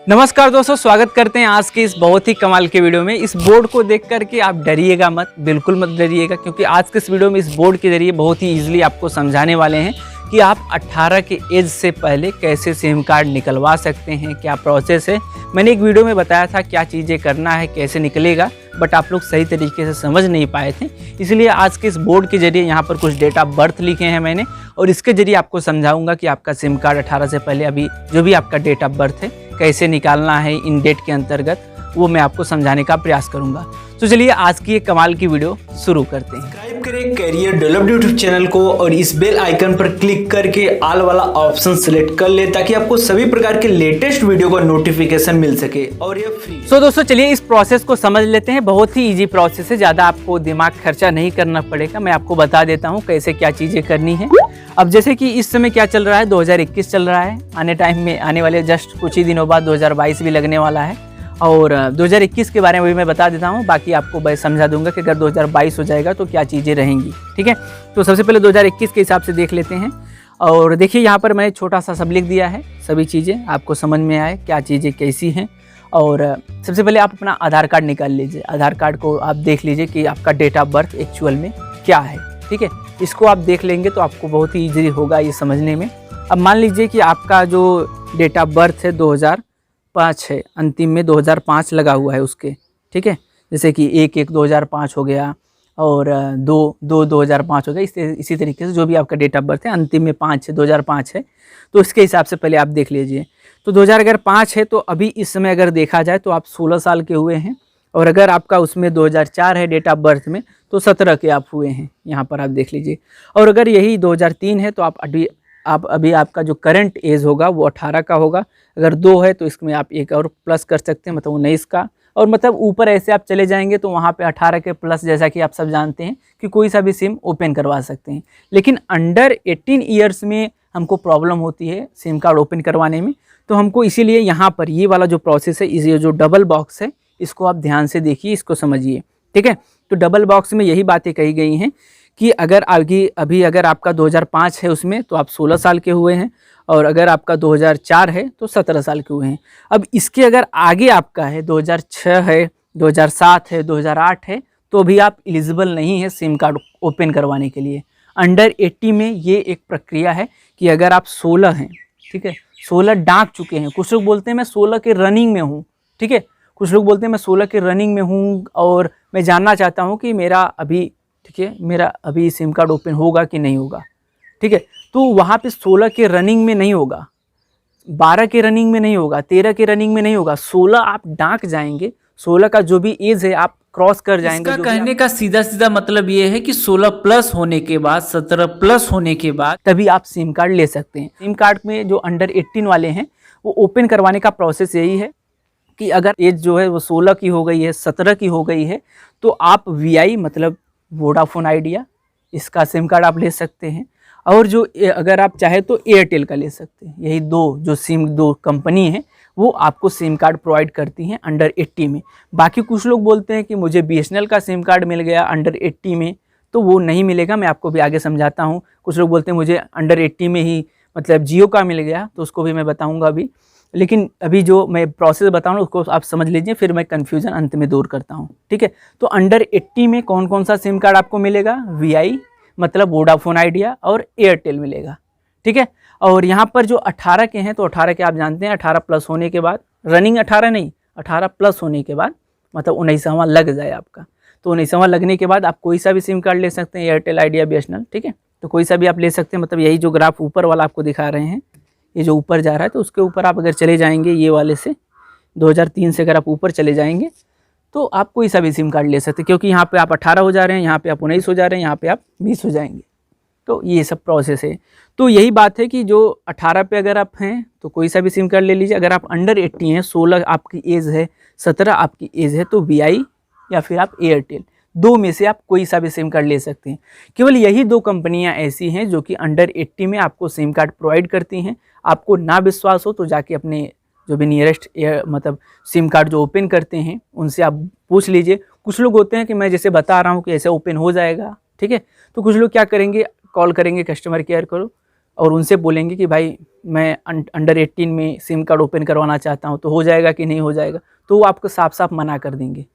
नमस्कार दोस्तों, स्वागत करते हैं आज के इस बहुत ही कमाल के वीडियो में। इस बोर्ड को देख करके आप डरिएगा मत, बिल्कुल मत डरिएगा, क्योंकि आज के इस वीडियो में इस बोर्ड के जरिए बहुत ही इजीली आपको समझाने वाले हैं कि आप 18 के एज से पहले कैसे सिम कार्ड निकलवा सकते हैं, क्या प्रोसेस है। मैंने एक वीडियो में बताया था क्या चीज़ें करना है, कैसे निकलेगा, बट आप लोग सही तरीके से समझ नहीं पाए थे। इसलिए आज के इस बोर्ड के जरिए यहाँ पर कुछ डेट ऑफ बर्थ लिखे हैं मैंने, और इसके जरिए आपको समझाऊंगा कि आपका सिम कार्ड 18 से पहले अभी जो भी आपका डेट ऑफ बर्थ है कैसे निकालना है इन डेट के अंतर्गत, वो मैं आपको समझाने का प्रयास करूंगा। तो चलिए आज की एक कमाल की वीडियो शुरू करते हैं। सब्सक्राइब करें करियर डेवलप्ड यूट्यूब चैनल को और इस बेल आइकन पर क्लिक करके ऑल वाला ऑप्शन सेलेक्ट कर ले, ताकि आपको सभी प्रकार के लेटेस्ट वीडियो का नोटिफिकेशन मिल सके और ये फ्री। सो दोस्तों चलिए इस प्रोसेस को समझ लेते हैं। बहुत ही इजी प्रोसेस है, ज़्यादा आपको दिमाग खर्चा नहीं करना पड़ेगा। मैं आपको बता देता हूँ कैसे क्या चीज़ें करनी है। अब जैसे कि इस समय क्या चल रहा है, 2021 चल रहा है। आने टाइम में आने वाले जस्ट कुछ ही दिनों बाद 2022 भी लगने वाला है, और 2021 के बारे में भी मैं बता देता हूँ। बाकी आपको मैं समझा दूंगा कि अगर 2022 हो जाएगा तो क्या चीज़ें रहेंगी, ठीक है। तो सबसे पहले 2021 के हिसाब से देख लेते हैं। और देखिए यहाँ पर मैंने छोटा सा सब लिख दिया है, सभी चीज़ें आपको समझ में आए क्या चीज़ें कैसी हैं। और सबसे पहले आप अपना आधार कार्ड निकाल लीजिए। आधार कार्ड को आप देख लीजिए कि आपका डेट ऑफ बर्थ एक्चुअल में क्या है, ठीक है। इसको आप देख लेंगे तो आपको बहुत ही ईजी होगा ये समझने में। अब मान लीजिए कि आपका जो डेट ऑफ बर्थ है 2005 है, अंतिम में 2005 लगा हुआ है उसके, ठीक है। जैसे कि 1/1/2005 हो गया, और 2/2/2005 हो गया। इसी तरीके से जो भी आपका डेट ऑफ बर्थ है अंतिम में 5 है, 2005 है, तो इसके हिसाब से पहले आप देख लीजिए। तो 2005 है तो अभी इस समय अगर देखा जाए तो आप 16 साल के हुए हैं। और अगर आपका उसमें 2004 है डेट ऑफ बर्थ में तो 17 के आप हुए हैं, यहाँ पर आप देख लीजिए। और अगर यही 2003 है तो आप अभी आपका जो करंट एज होगा वो 18 का होगा। अगर 2 है तो इसमें आप एक और प्लस कर सकते हैं, मतलब 19 का। और मतलब ऊपर ऐसे आप चले जाएंगे तो वहाँ पे 18 के प्लस, जैसा कि आप सब जानते हैं कि कोई सा भी सिम ओपन करवा सकते हैं। लेकिन अंडर 18 ईयर्स में हमको प्रॉब्लम होती है सिम कार्ड ओपन करवाने में। तो हमको इसीलिए यहाँ पर ये वाला जो प्रोसेस है, ये जो डबल बॉक्स है, इसको आप ध्यान से देखिए, इसको समझिए, ठीक है। तो डबल बॉक्स में यही बातें कही गई हैं कि अगर अभी अगर आपका 2005 है उसमें तो आप 16 साल के हुए हैं, और अगर आपका 2004 है तो 17 साल के हुए हैं। अब इसके अगर आगे आपका है 2006 है, 2007 है, 2008 है, तो भी आप एलिजिबल नहीं है सिम कार्ड ओपन करवाने के लिए। अंडर 80 में ये एक प्रक्रिया है कि अगर आप 16 हैं, ठीक है, 16 डांक चुके हैं। कुछ लोग बोलते हैं मैं 16 के रनिंग में हूँ, ठीक है। कुछ लोग बोलते हैं मैं 16 के रनिंग में हूँ और मैं जानना चाहता हूँ कि मेरा अभी, ठीक है, मेरा अभी सिम कार्ड ओपन होगा कि नहीं होगा, ठीक है। तो वहाँ पे 16 के रनिंग में नहीं होगा, 12 के रनिंग में नहीं होगा, 13 के रनिंग में नहीं होगा। 16 आप डांक जाएंगे, 16 का जो भी एज है आप क्रॉस कर जाएंगे। इसका कहने का सीधा सीधा मतलब ये है कि 16 प्लस होने के बाद, 17 प्लस होने के बाद तभी आप सिम कार्ड ले सकते हैं। सिम कार्ड में जो अंडर 18 वाले हैं वो ओपन करवाने का प्रोसेस यही है कि अगर एज जो है वो 16 की हो गई है, 17 की हो गई है, तो आप VI मतलब वोडाफोन आइडिया, इसका सिम कार्ड आप ले सकते हैं। और जो अगर आप चाहे तो एयरटेल का ले सकते हैं। यही दो कंपनी है वो आपको सिम कार्ड प्रोवाइड करती हैं अंडर 80 में। बाकी कुछ लोग बोलते हैं कि मुझे BSNL का सिम कार्ड मिल गया अंडर 80 में, तो वो नहीं मिलेगा। मैं आपको भी आगे समझाता हूँ। कुछ लोग बोलते हैं मुझे अंडर 80 में ही मतलब जियो का मिल गया, तो उसको भी मैं बताऊँगा अभी। लेकिन अभी जो मैं प्रोसेस बताऊँ उसको आप समझ लीजिए, फिर मैं कन्फ्यूज़न अंत में दूर करता हूँ, ठीक है। तो अंडर 80 में कौन कौन सा सिम कार्ड आपको मिलेगा? VI मतलब वोडाफोन आइडिया और एयरटेल मिलेगा, ठीक है। और यहाँ पर जो 18 के हैं तो 18 के आप जानते हैं 18 प्लस होने के बाद, रनिंग 18 नहीं, 18 प्लस होने के बाद मतलब 19वां लग जाए आपका, तो 19वां लगने के बाद आप कोई सा भी सिम कार्ड ले सकते हैं, एयरटेल आइडिया BSNL, ठीक है। तो कोई सा भी आप ले सकते हैं। मतलब यही जो ग्राफ ऊपर वाला आपको दिखा रहे हैं, ये जो ऊपर जा रहा है, तो उसके ऊपर आप अगर चले जाएंगे ये वाले से 2003 से अगर आप ऊपर चले जाएंगे तो आप कोई सा भी सिम कार्ड ले सकते हैं, क्योंकि यहाँ पे आप 18 हो जा रहे हैं, यहाँ पे आप 19 हो जा रहे हैं, यहाँ पे आप 20 हो जाएंगे। तो ये सब प्रोसेस है। तो यही बात है कि जो 18 पे अगर आप हैं तो कोई सा भी सिम कार्ड ले लीजिए। अगर आप अंडर 80 हैं, 16 आपकी एज है, 17 आपकी एज है, तो VI या फिर आप एयरटेल, दो में से आप कोई सा भी सिम कार्ड ले सकते हैं। केवल यही दो कंपनियां ऐसी हैं जो कि अंडर 80 में आपको सिम कार्ड प्रोवाइड करती हैं। आपको ना विश्वास हो तो जाके अपने जो भी नियरेस्ट मतलब सिम कार्ड जो ओपन करते हैं उनसे आप पूछ लीजिए। कुछ लोग होते हैं कि मैं जैसे बता रहा हूँ कि ऐसे ओपन हो जाएगा, ठीक है। तो कुछ लोग क्या करेंगे, कॉल करेंगे कस्टमर केयर को, और उनसे बोलेंगे कि भाई मैं अंडर 18 में सिम कार्ड ओपन करवाना चाहता हूँ, तो हो जाएगा कि नहीं हो जाएगा, तो वो आपको साफ साफ मना कर देंगे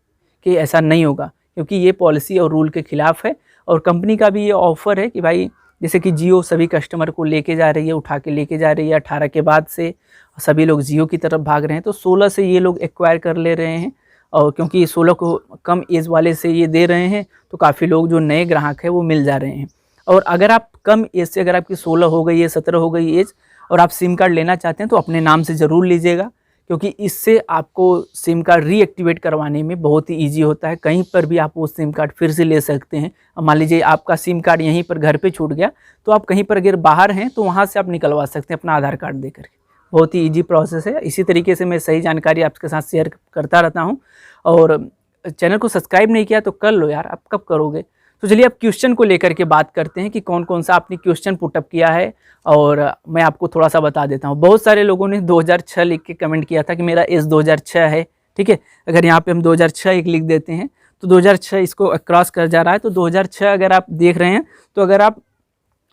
कि ऐसा नहीं होगा, क्योंकि ये पॉलिसी और रूल के खिलाफ है। और कंपनी का भी ये ऑफ़र है कि भाई जैसे कि जियो सभी कस्टमर को लेके जा रही है, उठा के लेके जा रही है, 18 के बाद से सभी लोग जियो की तरफ भाग रहे हैं, तो 16 से ये लोग एक्वायर कर ले रहे हैं। और क्योंकि 16 को कम एज वाले से ये दे रहे हैं, तो काफ़ी लोग जो नए ग्राहक हैं वो मिल जा रहे हैं। और अगर आप कम एज से, अगर आपकी 16 हो गई है, 17 हो गई एज, और आप सिम कार्ड लेना चाहते हैं तो अपने नाम से ज़रूर लीजिएगा, क्योंकि इससे आपको सिम कार्ड रीएक्टिवेट करवाने में बहुत ही ईजी होता है। कहीं पर भी आप वो सिम कार्ड फिर से ले सकते हैं। मान लीजिए आपका सिम कार्ड यहीं पर घर पे छूट गया, तो आप कहीं पर अगर बाहर हैं तो वहाँ से आप निकलवा सकते हैं अपना आधार कार्ड दे करके। बहुत ही ईजी प्रोसेस है। इसी तरीके से मैं सही जानकारी आपके साथ शेयर करता रहता हूँ। और चैनल को सब्सक्राइब नहीं किया तो कर लो यार, आप कब करोगे। तो चलिए अब क्वेश्चन को लेकर के बात करते हैं कि कौन कौन सा आपने क्वेश्चन पुटअप किया है, और मैं आपको थोड़ा सा बता देता हूँ। बहुत सारे लोगों ने 2006 लिख के कमेंट किया था कि मेरा एज 2006 है, ठीक है। अगर यहाँ पे हम 2006 एक लिख देते हैं तो 2006 इसको क्रॉस कर जा रहा है, तो 2006 अगर आप देख रहे हैं तो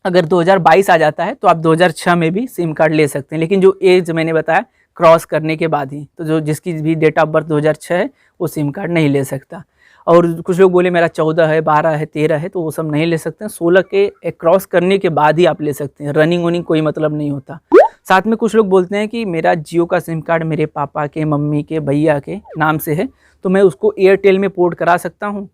अगर 2022 आ जाता है तो आप 2006 में भी सिम कार्ड ले सकते हैं। लेकिन जो एज मैंने बताया क्रॉस करने के बाद ही, तो जो जिसकी भी डेट ऑफ बर्थ 2006 है वो सिम कार्ड नहीं ले सकता। और कुछ लोग बोले मेरा 14 है, 12 है, 13 है, तो वो सब नहीं ले सकते हैं। 16 के क्रॉस करने के बाद ही आप ले सकते हैं। रनिंग वनिंग कोई मतलब नहीं होता। साथ में कुछ लोग बोलते हैं कि मेरा जियो का सिम कार्ड मेरे पापा के, मम्मी के, भैया के नाम से है, तो मैं उसको एयरटेल में पोर्ट करा सकता हूँ,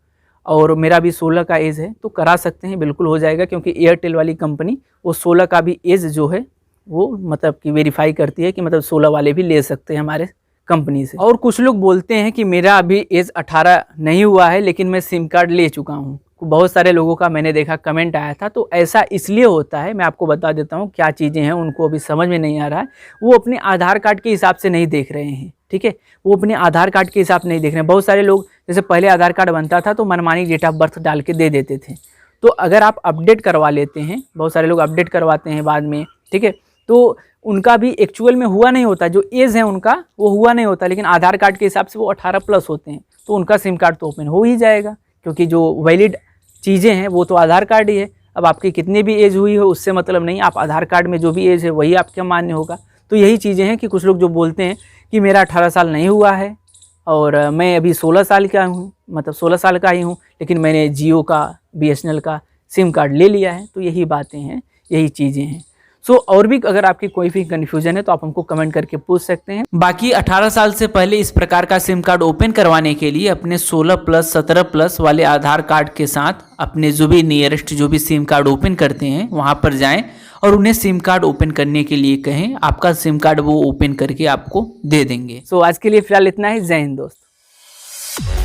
और मेरा भी 16 का एज है, तो करा सकते हैं, बिल्कुल हो जाएगा। क्योंकि एयरटेल वाली कंपनी वो 16 का भी एज जो है वो मतलब कि वेरीफाई करती है कि मतलब 16 वाले भी ले सकते हैं हमारे कंपनी से। और कुछ लोग बोलते हैं कि मेरा अभी एज 18 नहीं हुआ है लेकिन मैं सिम कार्ड ले चुका हूँ। बहुत सारे लोगों का मैंने देखा कमेंट आया था। तो ऐसा इसलिए होता है, मैं आपको बता देता हूँ क्या चीज़ें हैं, उनको अभी समझ में नहीं आ रहा है। वो अपने आधार कार्ड के हिसाब से नहीं देख रहे हैं, ठीक है। वो अपने आधार कार्ड के हिसाब से नहीं देख रहे हैं। बहुत सारे लोग, जैसे पहले आधार कार्ड बनता था तो मनमानी डेट ऑफ बर्थ डाल के दे देते थे। तो अगर आप अपडेट करवा लेते हैं, बहुत सारे लोग अपडेट करवाते हैं बाद में, ठीक है, तो उनका भी एक्चुअल में हुआ नहीं होता। जो एज है उनका वो हुआ नहीं होता, लेकिन आधार कार्ड के हिसाब से वो 18+ होते हैं, तो उनका सिम कार्ड तो ओपन हो ही जाएगा। क्योंकि जो वैलिड चीज़ें हैं वो तो आधार कार्ड ही है। अब आपकी कितनी भी एज हुई हो उससे मतलब नहीं, आप आधार कार्ड में जो भी एज है वही आपके मान्य होगा। तो यही चीज़ें हैं कि कुछ लोग जो बोलते हैं कि मेरा 18 साल नहीं हुआ है और मैं अभी 16 साल का हूँ, मतलब 16 साल का ही हूँ, लेकिन मैंने जियो का, BSNL का सिम कार्ड ले लिया है। तो यही बातें हैं, यही चीज़ें हैं। और भी अगर आपकी कोई भी कन्फ्यूजन है तो आप हमको कमेंट करके पूछ सकते हैं। बाकी 18 साल से पहले इस प्रकार का सिम कार्ड ओपन करवाने के लिए अपने 16+, 17+ वाले आधार कार्ड के साथ अपने जो भी नियरेस्ट जो भी सिम कार्ड ओपन करते हैं वहां पर जाएं और उन्हें सिम कार्ड ओपन करने के लिए कहें। आपका सिम कार्ड वो ओपन करके आपको दे देंगे। आज के लिए फिलहाल इतना ही। जय हिंद दोस्त।